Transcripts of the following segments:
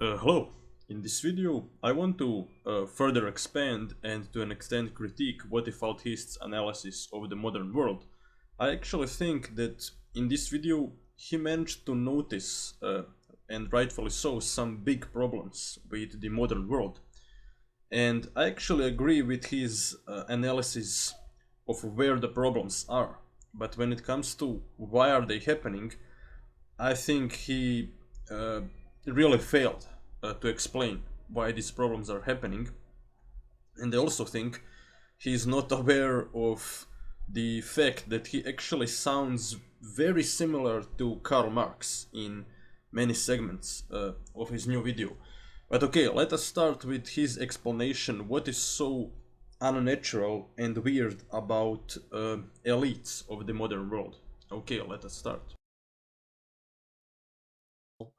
Hello. In this video, I want to further expand and to an extent critique Whatifalthist's analysis of the modern world. I actually think that in this video he managed to notice, and rightfully so, some big problems with the modern world. And I actually agree with his analysis of where the problems are. But when it comes to why are they happening, I think he really failed to explain why these problems are happening. And I also think he's not aware of the fact that he actually sounds very similar to Karl Marx in many segments of his new video. But okay, let us start with his explanation what is so unnatural and weird about elites of the modern world. Okay, let us start.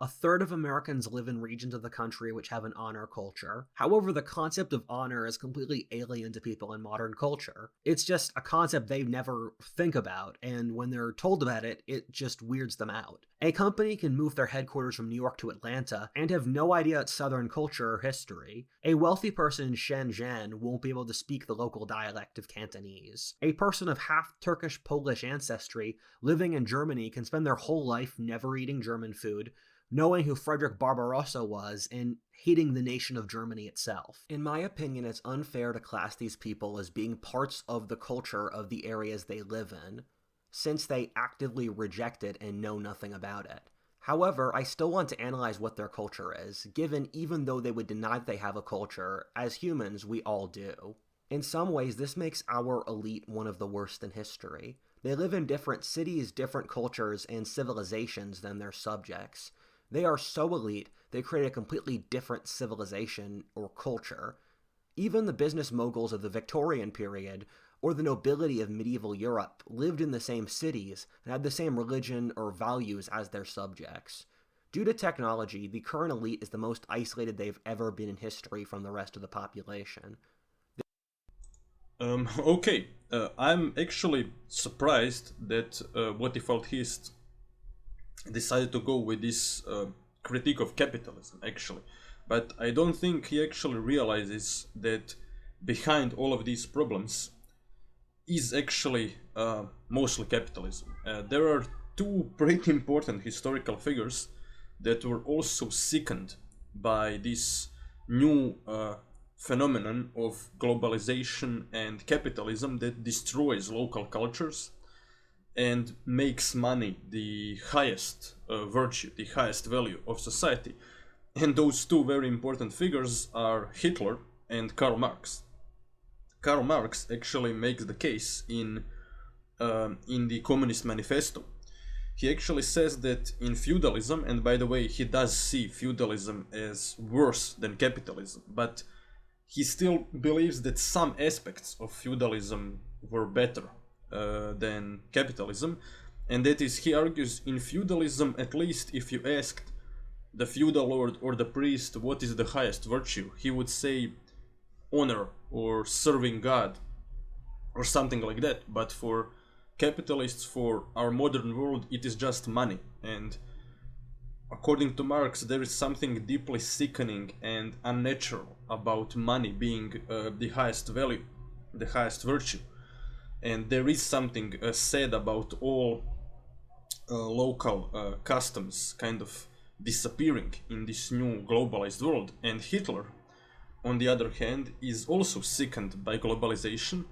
A third of Americans live in regions of the country which have an honor culture. However, the concept of honor is completely alien to people in modern culture. It's just a concept they never think about, and when they're told about it, it just weirds them out. A company can move their headquarters from New York to Atlanta and have no idea it's Southern culture or history. A wealthy person in Shenzhen won't be able to speak the local dialect of Cantonese. A person of half Turkish-Polish ancestry living in Germany can spend their whole life never eating German food, knowing who Frederick Barbarossa was, and hating the nation of Germany itself. In my opinion, it's unfair to class these people as being parts of the culture of the areas they live in, since they actively reject it and know nothing about it. However, I still want to analyze what their culture is, given even though they would deny that they have a culture, as humans, we all do. In some ways, this makes our elite one of the worst in history. They live in different cities, different cultures, and civilizations than their subjects. They are so elite, they create a completely different civilization or culture. Even the business moguls of the Victorian period, or the nobility of medieval Europe, lived in the same cities and had the same religion or values as their subjects. Due to technology, the current elite is the most isolated they've ever been in history from the rest of the population. Okay, I'm actually surprised that Whatifalthist decided to go with this critique of capitalism, actually. But I don't think he actually realizes that behind all of these problems is actually mostly capitalism. There are two pretty important historical figures that were also sickened by this new phenomenon of globalization and capitalism that destroys local cultures and makes money the highest virtue, the highest value of society. And those two very important figures are Hitler and Karl Marx. Karl Marx actually makes the case in the Communist Manifesto. He actually says that in feudalism, and by the way, he does see feudalism as worse than capitalism, but he still believes that some aspects of feudalism were better than capitalism, and that is, he argues, in feudalism, at least if you asked the feudal lord or the priest what is the highest virtue, he would say honor or serving God or something like that. But for capitalists, for our modern world, it is just money. And according to Marx, there is something deeply sickening and unnatural about money being the highest value, the highest virtue. And there is something said about all local customs kind of disappearing in this new globalized world. And Hitler, on the other hand, is also sickened by globalization,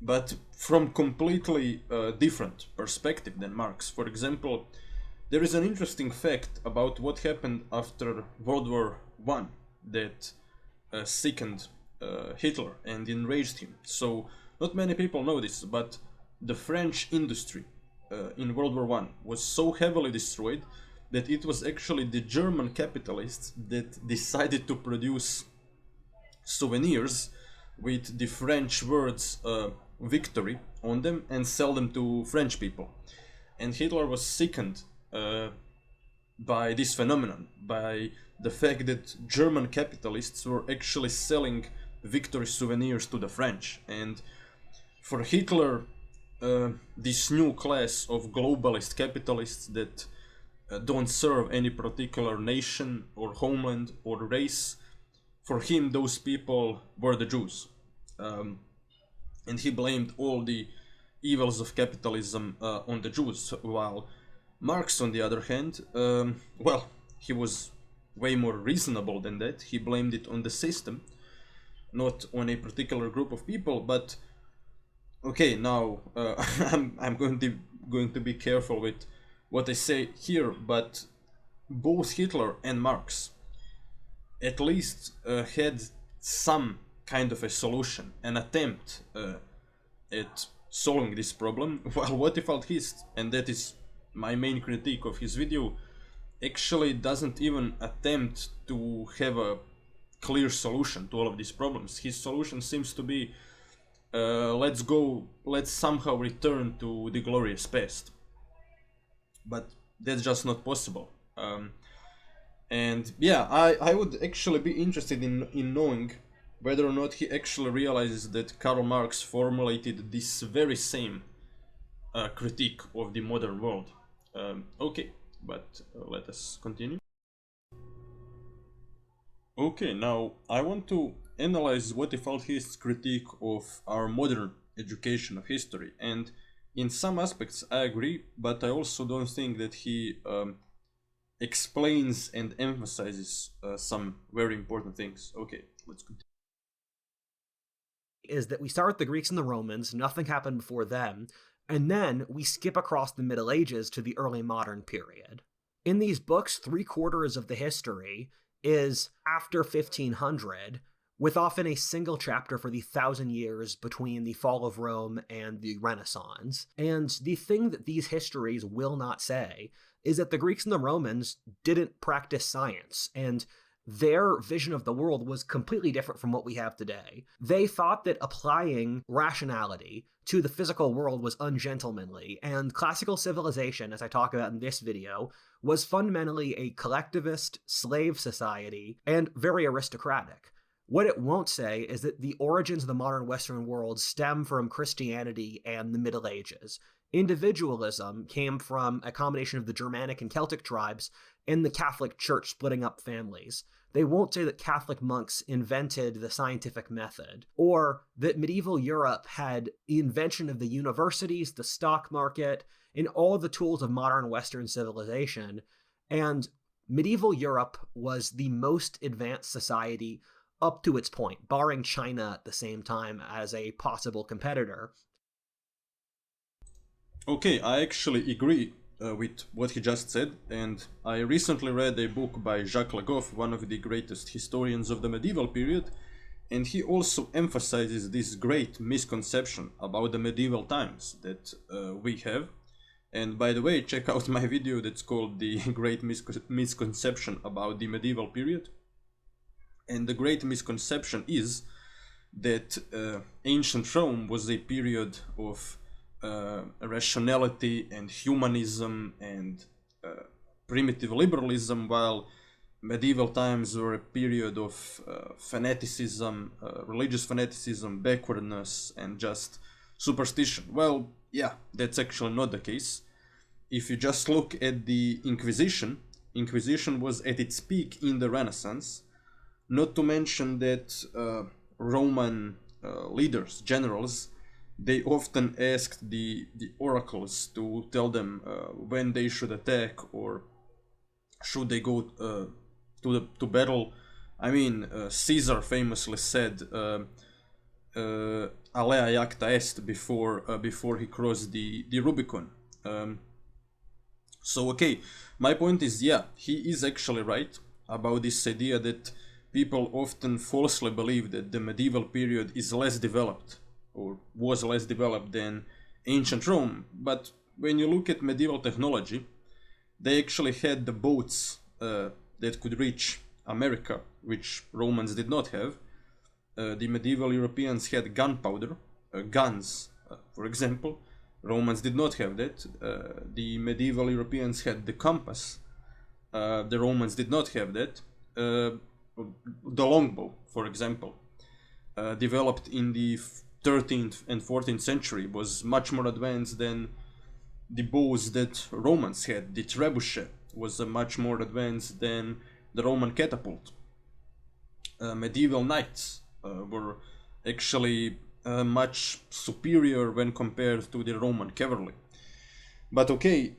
but from completely different perspective than Marx. For example, there is an interesting fact about what happened after World War I that sickened Hitler and enraged him. So not many people know this, but the French industry in World War I was so heavily destroyed that it was actually the German capitalists that decided to produce souvenirs with the French words victory on them and sell them to French people. And Hitler was sickened by this phenomenon, by the fact that German capitalists were actually selling victory souvenirs to the French. And for Hitler, this new class of globalist capitalists that don't serve any particular nation or homeland or race. For him, those people were the Jews. And he blamed all the evils of capitalism on the Jews, while Marx, on the other hand, well, he was way more reasonable than that. He blamed it on the system, not on a particular group of people. But okay, now I'm going to be careful with what I say here, but both Hitler and Marx at least had some kind of a solution, an attempt at solving this problem, while Whatifalthist, and that is my main critique of his video, actually doesn't even attempt to have a clear solution to all of these problems. His solution seems to be let's somehow return to the glorious past. But that's just not possible. And yeah, I would actually be interested in knowing whether or not he actually realizes that Karl Marx formulated this very same critique of the modern world. Okay, but let us continue. Okay, now I want to analyze Whatifalthist's critique of our modern education of history, and in some aspects I agree, but I also don't think that he explains and emphasizes some very important things. Okay, let's continue. Is that we start with the Greeks and the Romans, nothing happened before them, and then we skip across the Middle Ages to the early modern period. In these books, 3/4 of the history is after 1500, with often a single chapter for the 1,000 years between the fall of Rome and the Renaissance. And the thing that these histories will not say is that the Greeks and the Romans didn't practice science, and their vision of the world was completely different from what we have today. They thought that applying rationality to the physical world was ungentlemanly, and classical civilization, as I talk about in this video, was fundamentally a collectivist slave society and very aristocratic. What it won't say is that the origins of the modern Western world stem from Christianity and the Middle Ages. Individualism came from a combination of the Germanic and Celtic tribes and the Catholic Church splitting up families. They won't say that Catholic monks invented the scientific method, or that medieval Europe had the invention of the universities, the stock market, and all the tools of modern Western civilization. And medieval Europe was the most advanced society up to its point, barring China at the same time as a possible competitor. Okay, I actually agree with what he just said, and I recently read a book by Jacques Le Goff, one of the greatest historians of the medieval period, and he also emphasizes this great misconception about the medieval times that we have. And by the way, check out my video that's called The Great Misconception about the Medieval Period. And the great misconception is that ancient Rome was a period of rationality and humanism and primitive liberalism, while medieval times were a period of fanaticism, religious fanaticism, backwardness, and just superstition. Well, yeah, that's actually not the case. If you just look at the Inquisition was at its peak in the Renaissance, not to mention that Roman leaders, generals, they often asked the oracles to tell them when they should attack or should they go to battle. I mean, Caesar famously said "Alea iacta est" before he crossed the Rubicon. So okay, my point is, yeah, he is actually right about this idea that people often falsely believe that the medieval period is less developed or was less developed than ancient Rome. But when you look at medieval technology, they actually had the boats that could reach America, which Romans did not have. The medieval Europeans had gunpowder, guns, for example. Romans did not have that. The medieval Europeans had the compass. The Romans did not have that. The longbow, for example, developed in the 13th and 14th century, was much more advanced than the bows that Romans had, the trebuchet. was much more advanced than the Roman catapult. Medieval knights were actually much superior when compared to the Roman cavalry. But okay,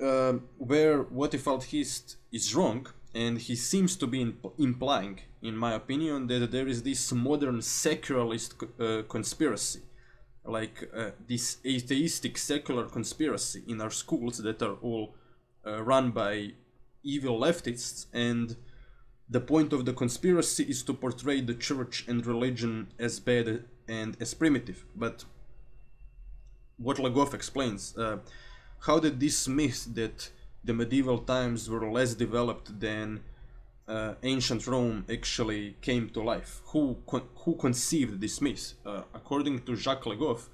where Whatifalthist is wrong, and he seems to be implying, in my opinion, that there is this modern secularist conspiracy, like this atheistic secular conspiracy in our schools that are all run by evil leftists, and the point of the conspiracy is to portray the church and religion as bad and as primitive. But what Lagov explains, how did this myth that the medieval times were less developed than ancient Rome actually came to life? Who conceived this myth? According to Jacques Lagov,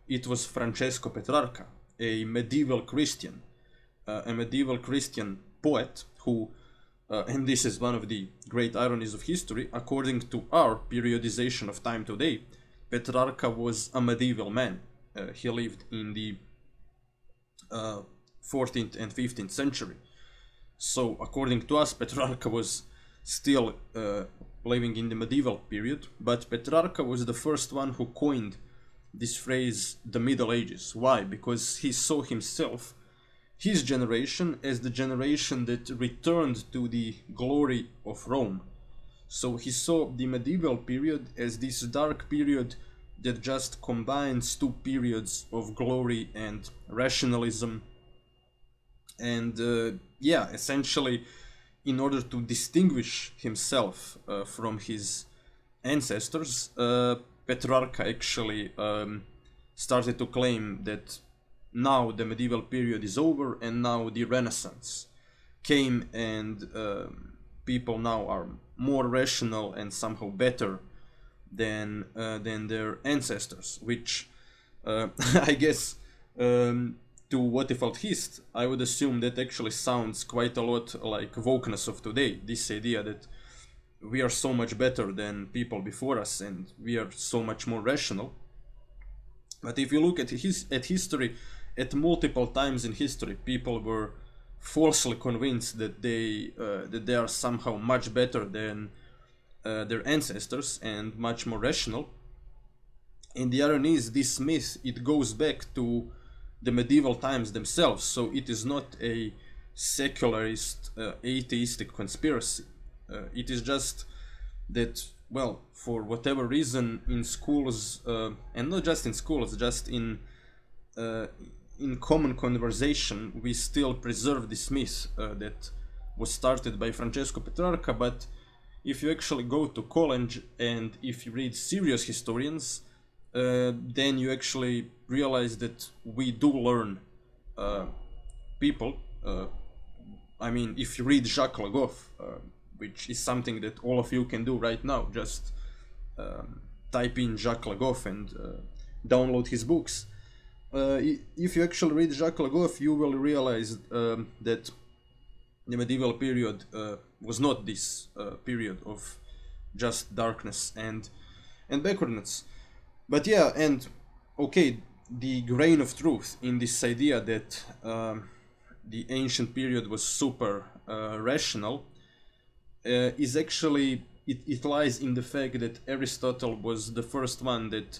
it was Francesco Petrarca, a medieval Christian poet who, and this is one of the great ironies of history, according to our periodization of time today, Petrarca was a medieval man. He lived in the 14th and 15th century. So, according to us, Petrarca was still living in the medieval period, but Petrarca was the first one who coined this phrase, the Middle Ages. Why? Because he saw himself, his generation, as the generation that returned to the glory of Rome. So he saw the medieval period as this dark period that just combines two periods of glory and rationalism. And essentially, in order to distinguish himself from his ancestors, Petrarca actually started to claim that now the medieval period is over and now the Renaissance came, and people now are more rational and somehow better than their ancestors, which I guess to Whatifalthist, I would assume that actually sounds quite a lot like wokeness of today, this idea that we are so much better than people before us and we are so much more rational. But if you look at history, at multiple times in history, people were falsely convinced that they are somehow much better than their ancestors and much more rational. And the irony is, this myth, it goes back to the medieval times themselves, so it is not a secularist, atheistic conspiracy. It is just that, well, for whatever reason, in schools, and not just in schools, just in common conversation, we still preserve this myth that was started by Francesco Petrarca. But if you actually go to college and if you read serious historians, then you actually realize that we do learn people. I mean, if you read Jacques Lagov, which is something that all of you can do right now, just type in Jacques Lagov and download his books. If you actually read Jacques Lagov, you will realize that the medieval period was not this period of just darkness and backwardness. But yeah, and okay, the grain of truth in this idea that the ancient period was super rational is actually, it lies in the fact that Aristotle was the first one that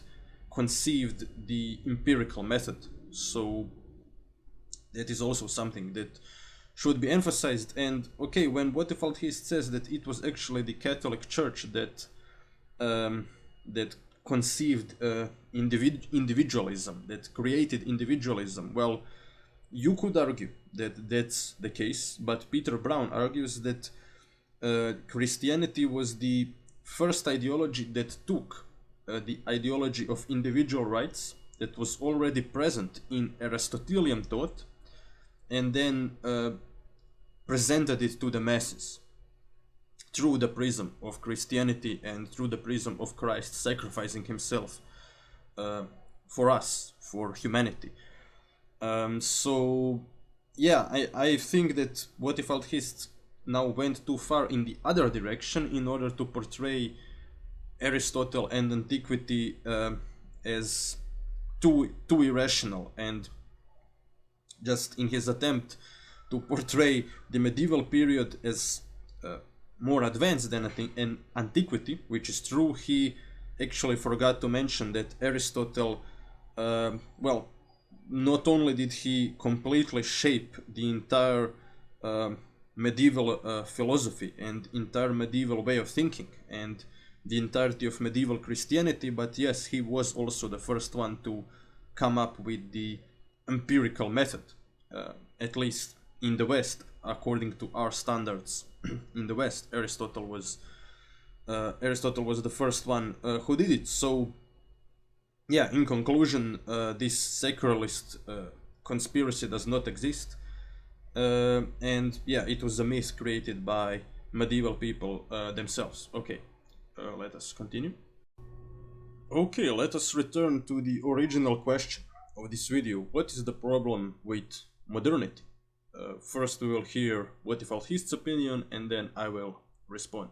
conceived the empirical method. So that is also something that should be emphasized. And okay, when Whatifalthist says that it was actually the Catholic Church that that conceived individualism, that created individualism, well, you could argue that that's the case, but Peter Brown argues that Christianity was the first ideology that took the ideology of individual rights that was already present in Aristotelian thought, and then presented it to the masses through the prism of Christianity and through the prism of Christ sacrificing himself for us, for humanity. So yeah, I think that Whatifalthist now went too far in the other direction in order to portray Aristotle and antiquity as too irrational, and just in his attempt to portray the medieval period as more advanced than an antiquity, which is true. He actually forgot to mention that Aristotle, well, not only did he completely shape the entire medieval philosophy and entire medieval way of thinking and the entirety of medieval Christianity, but yes, he was also the first one to come up with the empirical method, at least in the West, according to our standards. In the West, Aristotle was the first one who did it. So, yeah, in conclusion, this secularist conspiracy does not exist, and yeah, it was a myth created by medieval people themselves. Okay, let us continue. Okay, let us return to the original question of this video. What is the problem with modernity? First we will hear Whatifalthist's opinion, and then I will respond.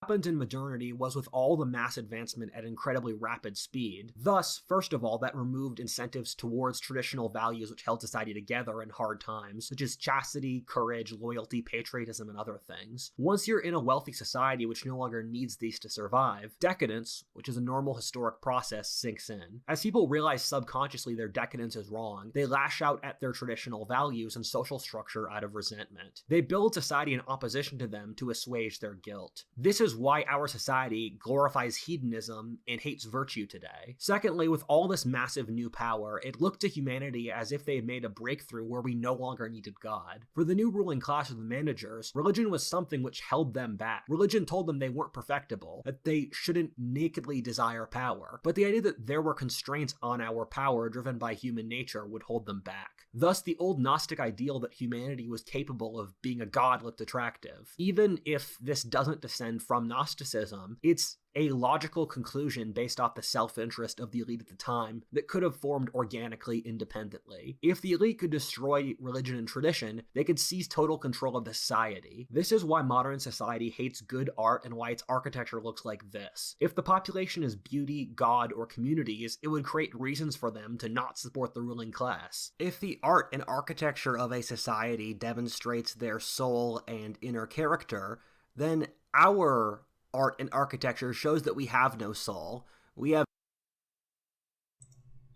Happened in modernity was with all the mass advancement at incredibly rapid speed. Thus, first of all, that removed incentives towards traditional values which held society together in hard times, such as chastity, courage, loyalty, patriotism, and other things. Once you're in a wealthy society which no longer needs these to survive, decadence, which is a normal historic process, sinks in. As people realize subconsciously their decadence is wrong, they lash out at their traditional values and social structure out of resentment. They build society in opposition to them to assuage their guilt. This is why our society glorifies hedonism and hates virtue today. Secondly, with all this massive new power, it looked to humanity as if they had made a breakthrough where we no longer needed God. For the new ruling class of the managers, religion was something which held them back. Religion told them they weren't perfectible, that they shouldn't nakedly desire power, but the idea that there were constraints on our power driven by human nature would hold them back. Thus, the old Gnostic ideal that humanity was capable of being a god looked attractive. Even if this doesn't descend from Gnosticism, it's a logical conclusion based off the self-interest of the elite at the time that could have formed organically independently. If the elite could destroy religion and tradition, they could seize total control of the society. This is why modern society hates good art and why its architecture looks like this. If the population is beauty, God, or communities, it would create reasons for them to not support the ruling class. If the art and architecture of a society demonstrates their soul and inner character, then our art and architecture shows that we have no soul. We have...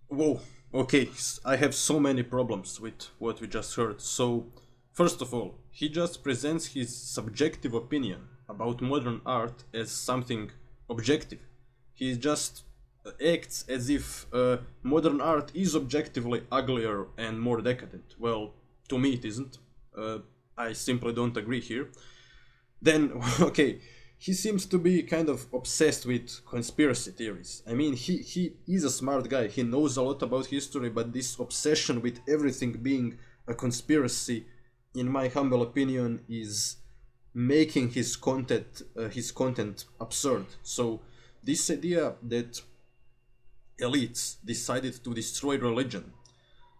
Whoa, okay, I have so many problems with what we just heard. So, first of all, he just presents his subjective opinion about modern art as something objective. He just acts as if modern art is objectively uglier and more decadent. Well, to me it isn't. I simply don't agree here. Then, okay, he seems to be kind of obsessed with conspiracy theories. I mean, he is a smart guy, he knows a lot about history, but this obsession with everything being a conspiracy, in my humble opinion, is making his content absurd. So this idea that elites decided to destroy religion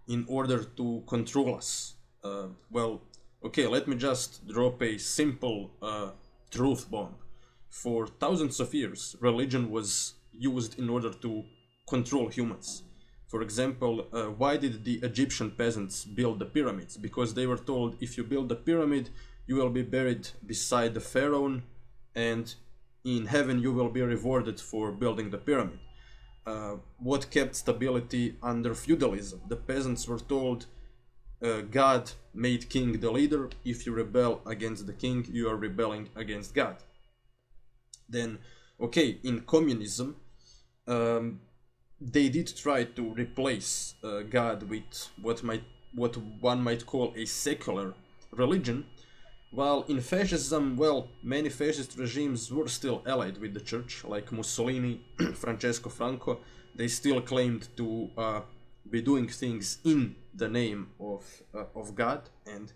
in order to control us, well, okay, let me just drop a simple truth bomb. For thousands of years, religion was used in order to control humans. For example, why did the Egyptian peasants build the pyramids? Because they were told, if you build a pyramid, you will be buried beside the pharaoh, and in heaven you will be rewarded for building the pyramid. What kept stability under feudalism? The peasants were told, God made king the leader. If you rebel against the king, you are rebelling against God. Then, okay, in communism, they did try to replace God with what one might call a secular religion, while in fascism, well, many fascist regimes were still allied with the church, like Mussolini, Francesco Franco. They still claimed to be doing things in the name of God and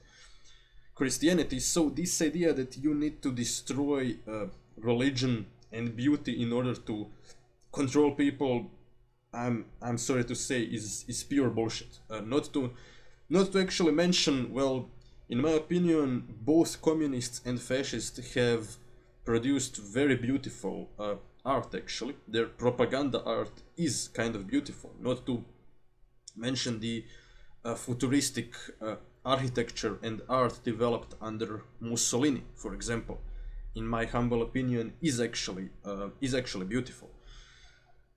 Christianity. So this idea that you need to destroy religion and beauty in order to control people, I'm sorry to say, is pure bullshit. Not to actually mention, well, in my opinion, both communists and fascists have produced very beautiful art. Actually, their propaganda art is kind of beautiful. Not to mention the futuristic architecture and art developed under Mussolini, for example, in my humble opinion, is actually beautiful.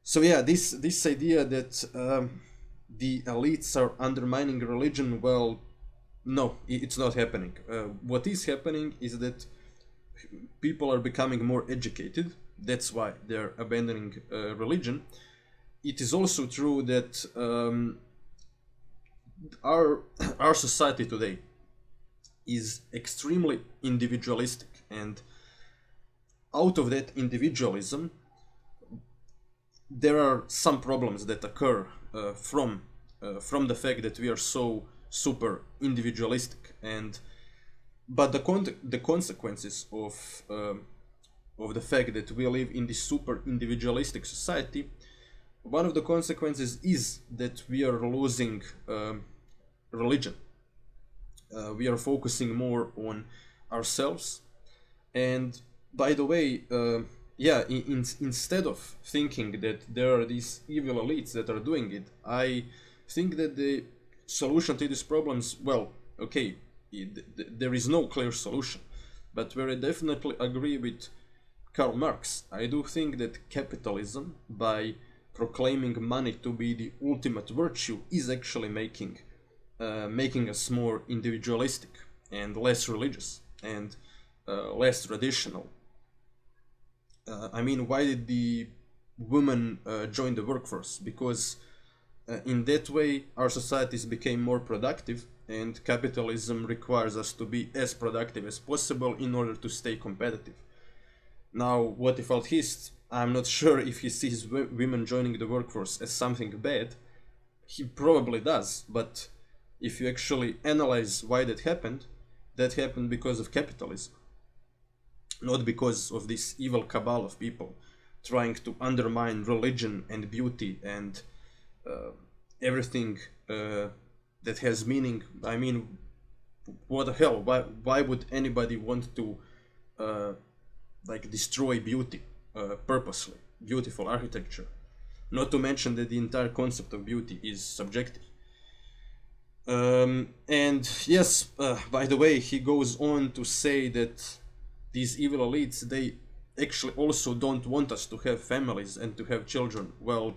So yeah, this idea that the elites are undermining religion, well, no, it's not happening. What is happening is that people are becoming more educated. That's why they're abandoning religion. It is also true that our society today is extremely individualistic, and out of that individualism, there are some problems that occur from the fact that we are so super individualistic, and but the consequences of the fact that we live in this super individualistic society, one of the consequences is that we are losing religion. We are focusing more on ourselves, and by the way, yeah, instead of thinking that there are these evil elites that are doing it, I think that the solution to these problems, well, okay, there is no clear solution, but where I definitely agree with Karl Marx, I do think that capitalism, by proclaiming money to be the ultimate virtue, is actually making us more individualistic and less religious and less traditional. I mean, why did the women join the workforce? Because in that way our societies became more productive, and capitalism requires us to be as productive as possible in order to stay competitive. Now, Whatifalthist, I'm not sure if he sees women joining the workforce as something bad. He probably does, but if you actually analyze why that happened because of capitalism, not because of this evil cabal of people trying to undermine religion and beauty and everything that has meaning. I mean, what the hell? Why would anybody want to like destroy beauty purposely? Beautiful architecture. Not to mention that the entire concept of beauty is subjective. And yes, by the way, he goes on to say that these evil elites, they actually also don't want us to have families and to have children. Well,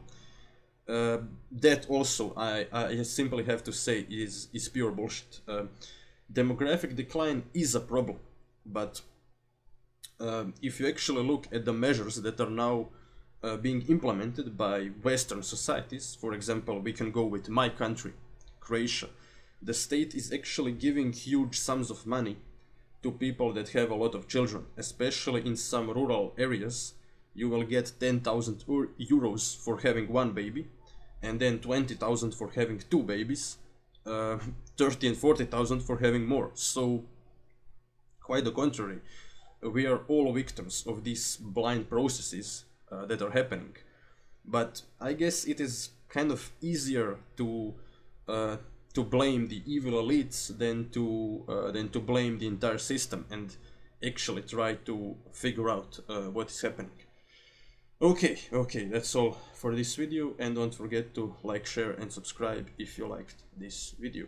that also I simply have to say is pure bullshit. Demographic decline is a problem, but if you actually look at the measures that are now being implemented by Western societies, for example, we can go with my country, Croatia. The state is actually giving huge sums of money to people that have a lot of children, especially in some rural areas. You will get 10,000 euros for having one baby, and then 20,000 for having two babies, 30 and 40,000 for having more. So, quite the contrary, we are all victims of these blind processes that are happening. But I guess it is kind of easier to blame the evil elites than to blame the entire system and actually try to figure out what is happening. Okay, that's all for this video, and don't forget to like, share and subscribe if you liked this video.